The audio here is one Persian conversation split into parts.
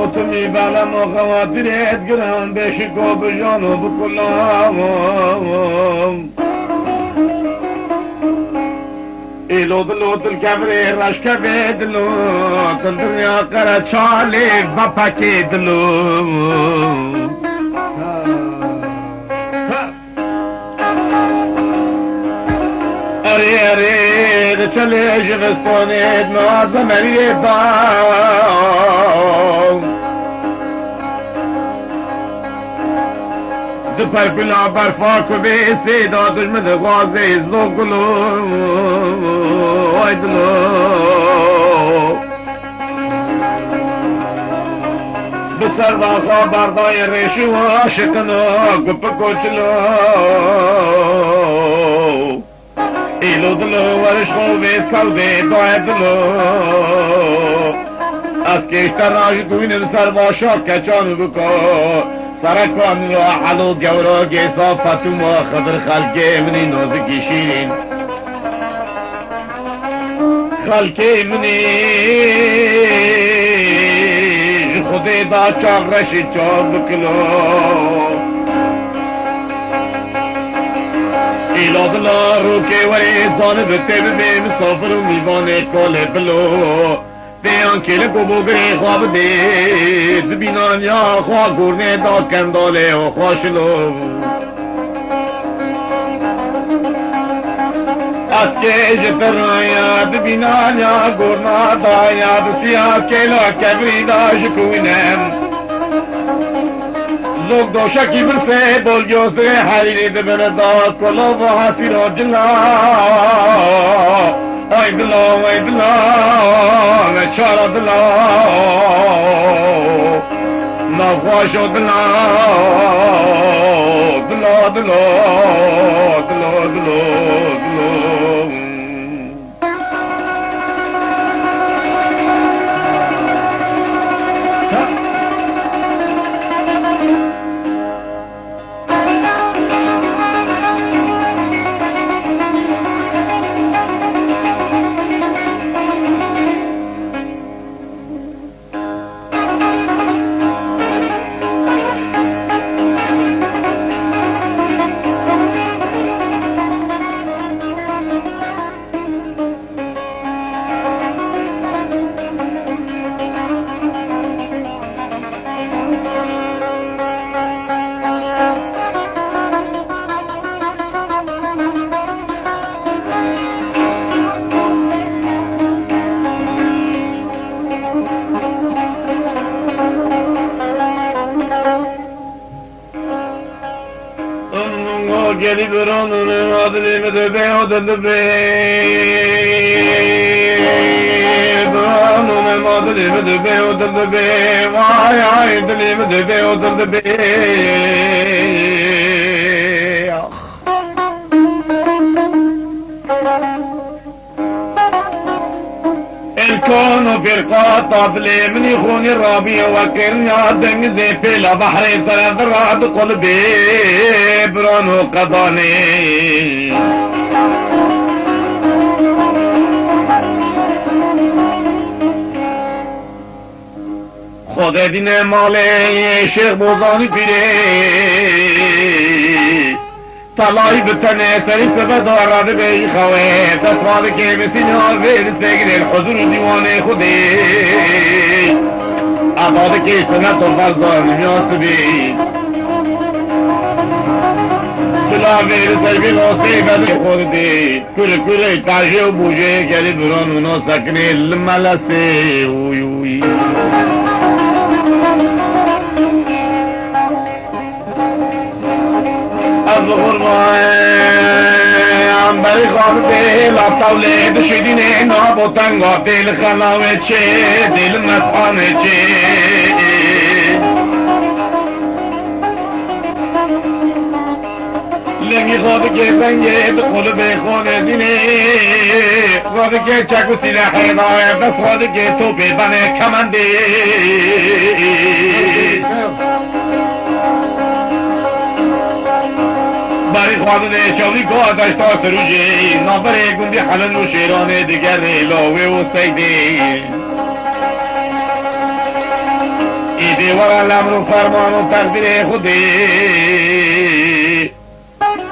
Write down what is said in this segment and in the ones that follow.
موتمی بلم و خواتیرت گرم بشکو بجانو بکلام ایلو دلو دل کبری رشک بدلو دل دنیا قره چالی و پکی دلو اره اره چلی جغستانید نازم مریه پر بلا برفا کو به سیدا دشمن غازه زوگلو ایدلو بسر واقع بردای ریشی و عاشقنو گپ کوچلو ایلو دلو ورش خوبه سوده دای دلو از کشتر راجی دوین سر باشا کچانو بکو سرکان را حلو گورا گیسا فتوما خضر خلقه منی نازکی شیرین خلقه منی خودی دا چاق رشی چاق بکلو ایلادلا رو که وری زانب تبه مسافر و میوان کال بلو دیان کل گوبو گری خواب دید بینان یا خواه گرنه دا کنداله و خواشلو از که اج پر یاد بینان یا گرنا دا یاد سیاه کلا کبری دا شکوینم زوگ دو شکی برسه بول جوزده حریری دبر دا کلا و حسی را جلا ay dila ve çara dila navaş o dila gelip onun adını de be odunu be onun adını de be odunu be vay ay adını de be odunu be الكون فرقات طفلي من يخوني الربيع وكرني عدم زي في البحر ثلاث رعد قلبي برانو قضاني خود دين مالي شيخ بوزاني بيري طلعي بتنى سري سبدار بي خوي تصفاد كيف سنار غير سجن الحضور ديوان خدي أباد كي سنة الفرزان ياسبي سلام غير سجن غاصي بدي خدي كل تاجي وبوجي كلي بران ونا سكني الملسي ويوي از غربان بری خواب دل ابطاوله دشیدین نابوتنگا دل خلاوه چه دل مسخانه چه میخواد که زنگه دخول به خانه دینه خواد که چک و سلاح داره بس خواد که تو بزنه کمنده برای خوادن شاوی که داشتا سروجه نابره گندی حلن و شیرانه دیگر لاوه و سیده ایده ورا لمر و فرمان و تقدیر خوده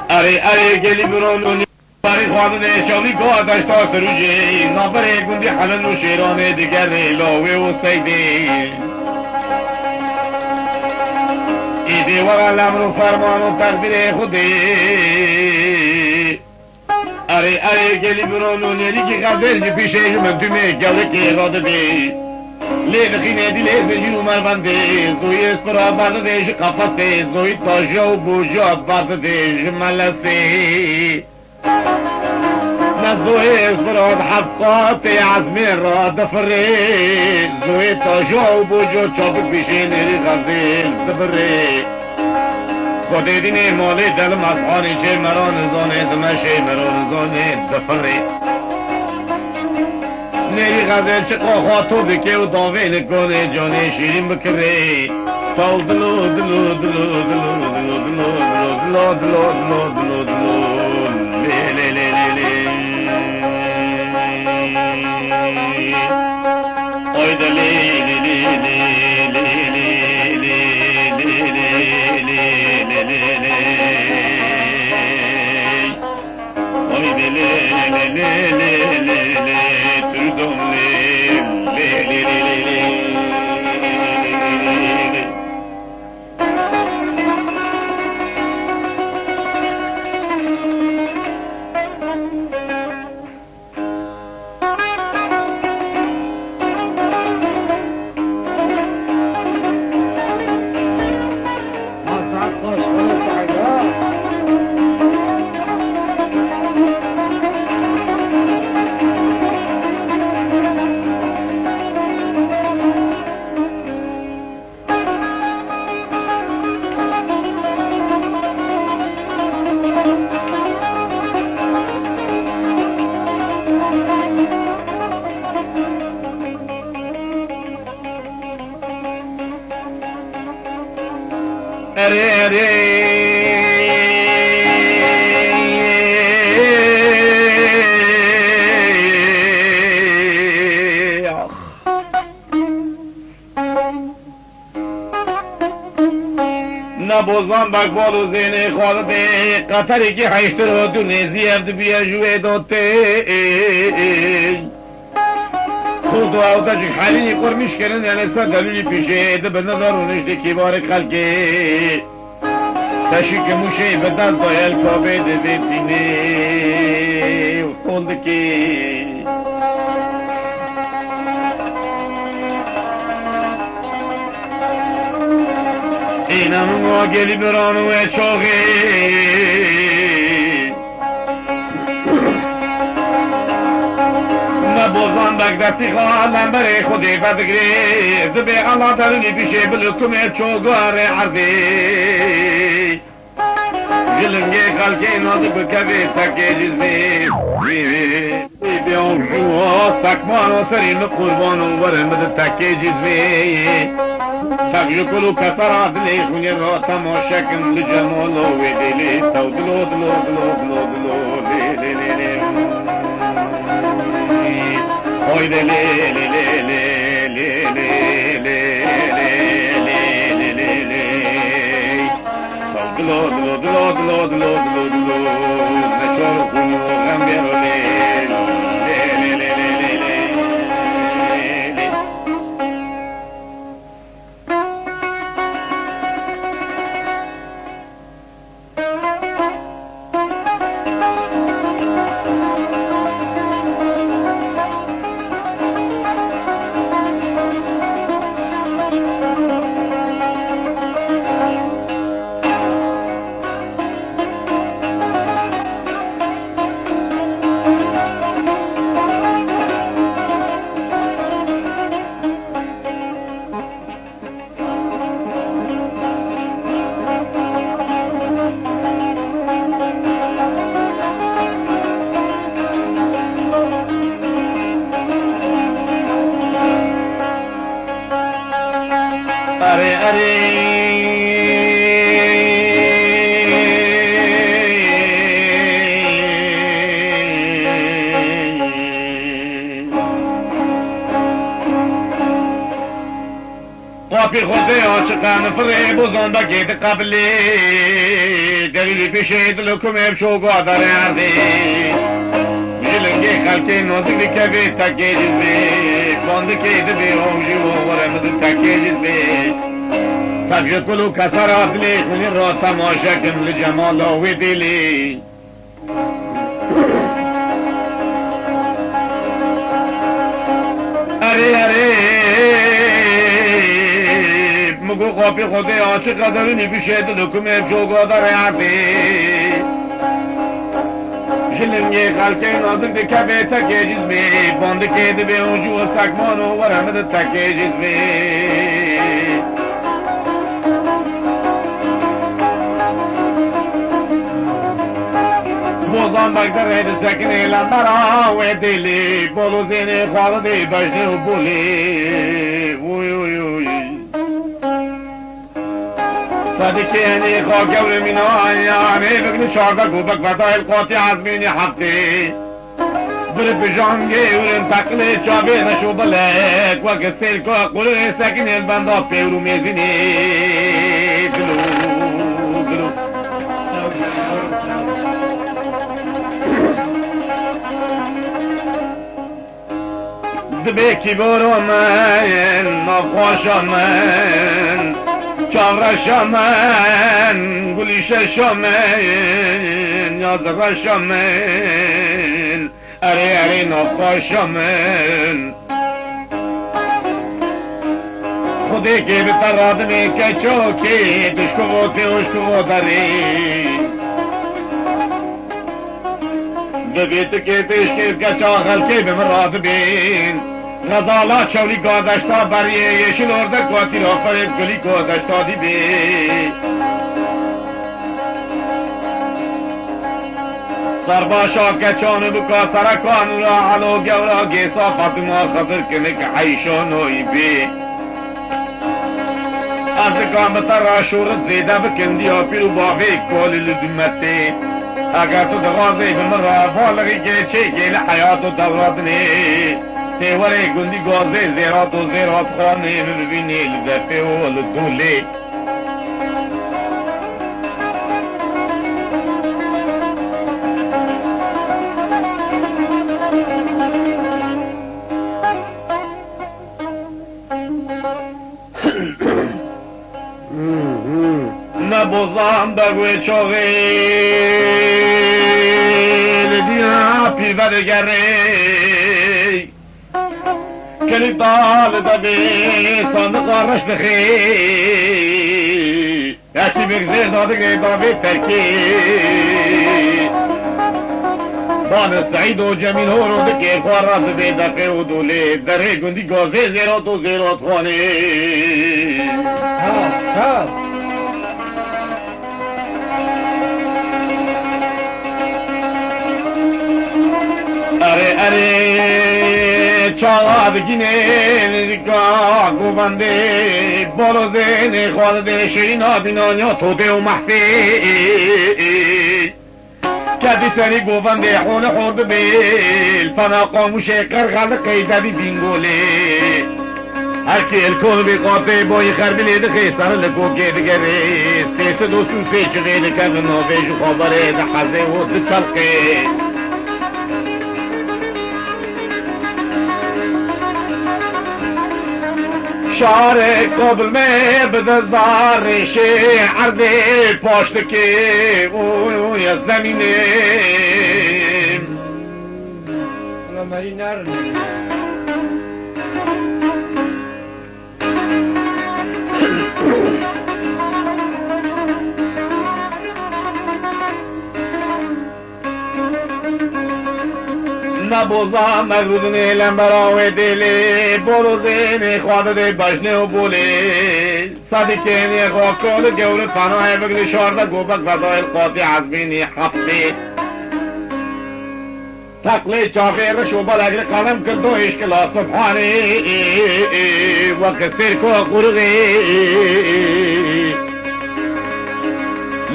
اره گلی برانونی برای خوادن شاوی که داشتا سروجه نابره گندی حلن و شیرانه دیگر لاوه و سیده ایده ورا لمر و فرمان و تقدیر خوده اره گلی برانونی که قدر پیشه من تومه گله که اراده دی لیل خینه دی لیل جنو مربنده زوی اسپرا برده دیش قفصه زوی تاجا و بوجا برده دیش ملسه نزوی اسپرا حفظات عزمه را دفره زوی تاجا و بوجا چابک بیشه نری غزل دبره خود دینه مالی دل مسخانی چه مران زانه دمشه مران زانه دفره نری غزل چه قاخاتو بکه و داوه نکنه جانه شیرین بکره تال دلو دلو دلو دلو دلو دلو دلو دلو دلو دلو دلو لی لی لی لی لی اوی دلی لی لی لی لی لی لی لی لی لی لی اوی دلی لی لی لی لی لی تردم لی لی لی لی لی نبوزان بقبال و زینه خالده قطری که حیشتر و دونه زیفت بیا جوه داته خود و اوتا چک حالی قرمش کرن یعنی سا دلولی پیشه ده بندارونش ده کبار خلقه تشی که موشه به دست دایل کابه ده دیتینه خونده که اینم ما گلی برانو چاقه نبوزان بگدستی خواهدن بره خودی بدگره زبه الله درونی پیشه بلکمه چوگار عرضه جلنگه خلقه ناده بکوه تکه جزبه بیان شوها سکمان و سرین قربان و ورن بده تکه جزبه تقجکلو کسر عدلی خونی را تماشا کن لجمالو و دلی تو دلو دلو دلو دلو دلو لی لی لی لی اوی دلی لی لی لی لی لی لی لی لی لی تو دلو دلو دلو دلو دلو دلو دلو نشار خونی و غم بیرو لی لی لی لی لی قاپی خوده آچقان فره بزن بگید قبلی دلیلی پیشه دلکم ابشو گادر عرده جلنگی خلقی نوزی بکوی تکی جزبی بانده که دبی اوجی و ورمد تکی جزبی تبجه کلو کسر آفلی خونی را تماشا کن لجمال آوی دیلی اره مگو قاپی خوده آچه قدر نبیشه دلکم ابشو گادر عرده جلنگی خلقی نازل بکوی تکی جزبی بانده که دبی اوجی و سکمان و ورمد تکی جزبی بوزان بگذر هید سکن ایلان برا و دیلی بولو زینی خالدی بجنه و بولی اوی اوی اوی صدیقی هنی خاک و مینا آنیانی بگنی شارده گوبک فتای القاطی عزمینی حقی بر بجانگی ورن تقلی چابی نشو بلک و کسیر که قلوی سکن البندا پیرو میزینی گلو گلو دبی کی برو من نخواشا من چاورشا من گلیششا من یادرشا من اره نخواشا من خودی که بترادنی که چوکی دشکو و تیوشکو داری دبیت که تشکیل کچا خلقی بمراد بین غزالات شولی گادشتا بریه یشل ارده قاتی را فرید گلی گادشتا دی بی سرباشا کچان بکا سرکان را علو گورا گیسا فاطمه خطر کنه که حیشانوی بی از کامتر را شورت زیده بکندی ها پیرو باقی کولی لدومتی اگر تو دغازی بمن را فالغی که چه گیل حیات و دوراتنی تیوری گندی گازی زیرات و زیرات خانه ببینی لدفه و لدولی نبوزان بگوی چوغی لدیا پیور گری کلی دال دبی صندق آرش بخی یکی بگذیر دادگی داوی ترکی بان سعید و جمیل ها رو دکی خوار را دبی دقی و دولی دره گندی گازه زیرات و زیرات خانه اره چاوگینه نگاه گوونده بالوزه نخوالده شیرین آبینانیا توده و محفی کدی سری گوونده خونه خورده بیل فنا قاموشه قرغل قیدوی بینگوله هرکی الکل بی قاطع بای خربیلی دخی سر لکو که دگره سیس دوستو سی چغی دکن نوبیج خوابره دحزه و دچلقه شعر قبل میں بدزار ریشے عرضے پاشت کے او یا زمینے نبوزا مغرودنی لنبراوی دیلی بروزینی خواده بجنه و بولی صدیقینی خواکول گور پناه بگلی شارده گوبک فضایل قاطی عزمینی حفظی تقلی چافیر شوبال اگر قلم کردو اشکلا سبحانی و کسیر کو قرغی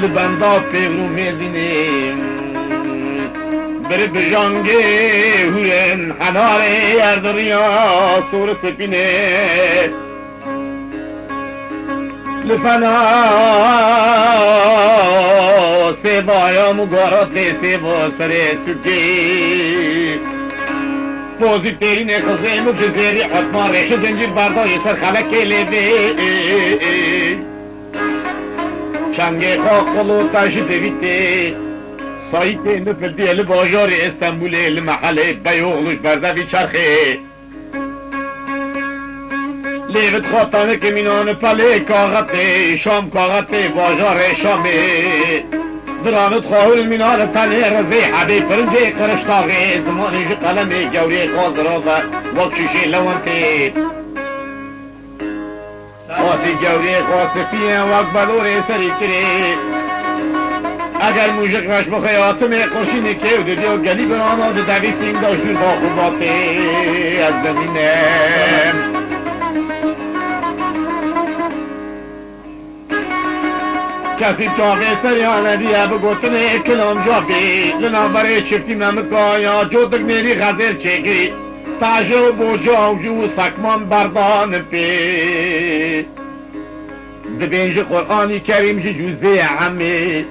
لبندا پیغرو میدینیم بر بجانگی هوین حناره اردریا سور سپینه لفنا سبایا مگارات سبا سر سکی فوزی تیری نخزه مجزیری حتما ریش زنجیر بردای سر خلک لیده چنگه خاک قلو تاشی دویده سایت نفردی ال باجار استنبول ال محله بیوغلوش بردوی چرخه لیوت خواستانه که مینان پله کاغته شام کاغته باجار شامه درانت خواهل مینان پله رزه حبی پرنجه کرشتاغه زمانش قلمه جوری خواست رازه وکشش لونته خواست جوری خواستفیه وک بلور سری کره اگر موجق رش بخیاتم خوشی نکیو دیدی و گلی برانه دوی سیم داشتون با خوباته از زمینم کسی چاقه سریانه دیه بگوتنه کلام جابی لنابره چفتی ممکایا جودک میری غزر چگی تاجه و بوجا و جو سکمان بردان پی دبینج قرآنی کریم جوزه عمی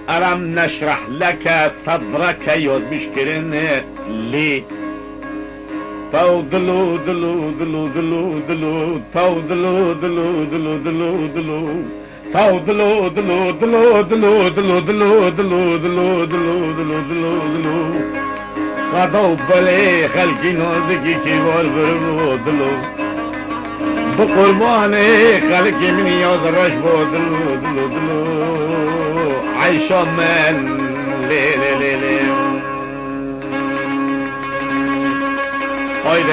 ارم نشرح لك صدرك یاد بشکرن لی تو دلو دلو دلو دلو دلو تو دلو دلو دلو دلو دلو تو دلو دلو دلو دلو دلو دلو دلو دلو دلو دلو دلو دلو غدو بله خلقی نازکی کی بار برو دلو بقربان خلقی من یاد رش با دلو دلو دلو عيشة من ليلي هاي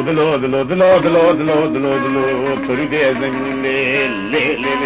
دلو دلو دلو دلو دلو دلو دلو تريد ازن ليلي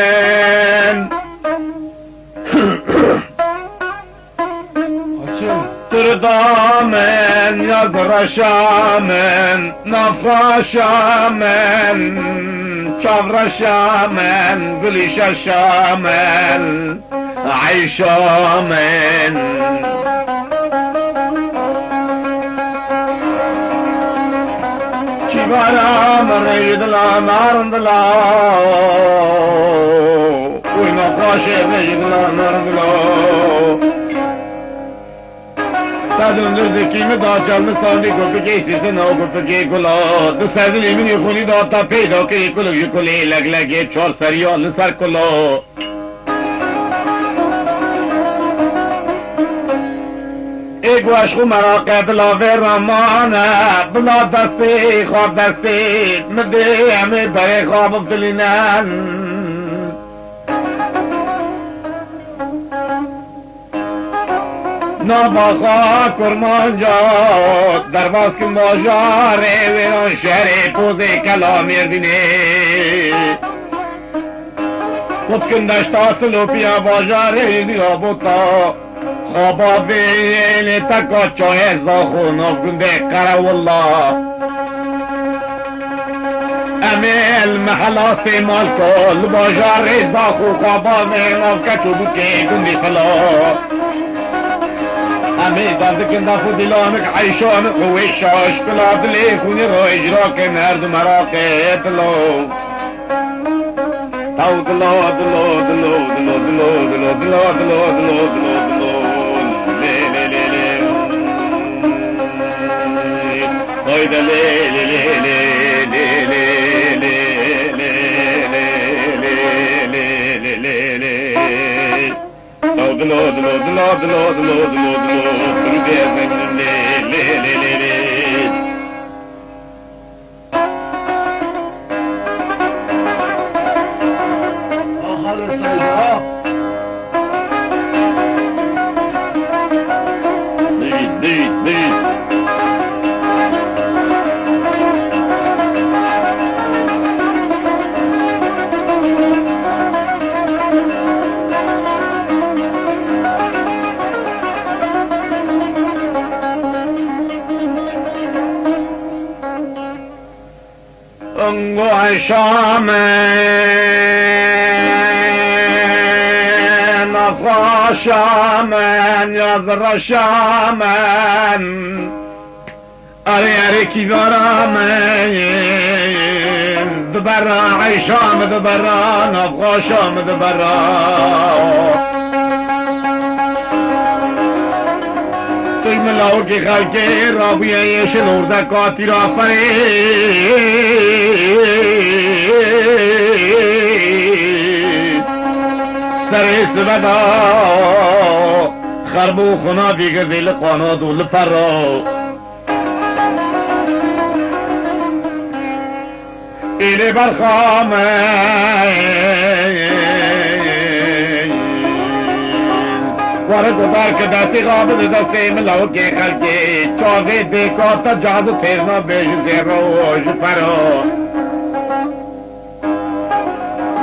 برخامن تردامن یزرشامن نفرشامن چاورشامن گلیششامن عیشامن چیبارم ریدلا نارندلا اوی نخواشه ریدلا نارندلا سادندر زکیم داچال سالی گفتی سیسه نو گفتی کلا دو سردل ایمینی خونی داتا پیدا که کلوی کلی لگ لگه چار سریال سر کلا ایک وشخو مراقع بلا ورمانه بلا دستی خواب دستی مده همه برای خواب افتلینن ناباخا کرمان جا درواز کن باجاره ویران شهر پوزه کلامیر دینه خود کن دشتا سلوپیا باجاره دیا بوتا خوابا بیل تکا چای زاخو نافگنده قره والله المحلا سیمال کل باجار رزا خو خوابا میناف کچو بوکی گندی خلا همه داد کنده خو دلانک عیشان خوی شاش کلا دلی خونی رو اجرا که مرد مراقه دلو تاو دلو دلو دلو دلو دلو دلو دلو دلو دلو دلو دلو لی لی لی لی اوی دلی لی لی لی شامن افغا شامن یازر شامن اری کی دارامن دبرا عیشام دبرا افغا شام دبرا توی ملاو کی خلقی رابیه شنور دکاتی را سر سبدا خربو خنا دیگر دل قانا دول پرا اینه برخامه وارد دار که دستی غابد دستی ملاو که خلقی چاوه دیکاتا جادو تیرنا بیش زیروش پرا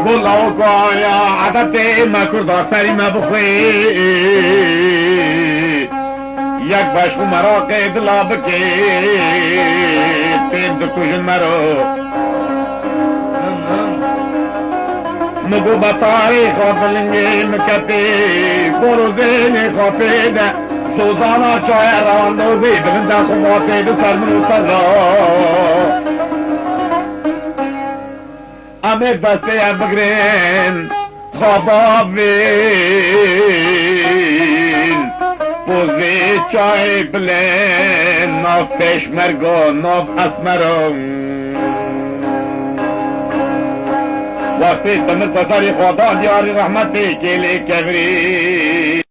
بلاو کایا عدد مکردا سری مبخوی یک بشکو مرا که دلا بکی تین دکوشن مرا مگو بطاری خوابلنگی مکتی بروزین خوابید سوزانا چای رواندوزی بگنده خوباتی بسر منو سر را امه دسته بگرین خوابا بین پوزی چای بلین ناف پشمرگو ناف اسمرو وقتی تمت ساری خدا دیاری رحمتی کلی کبری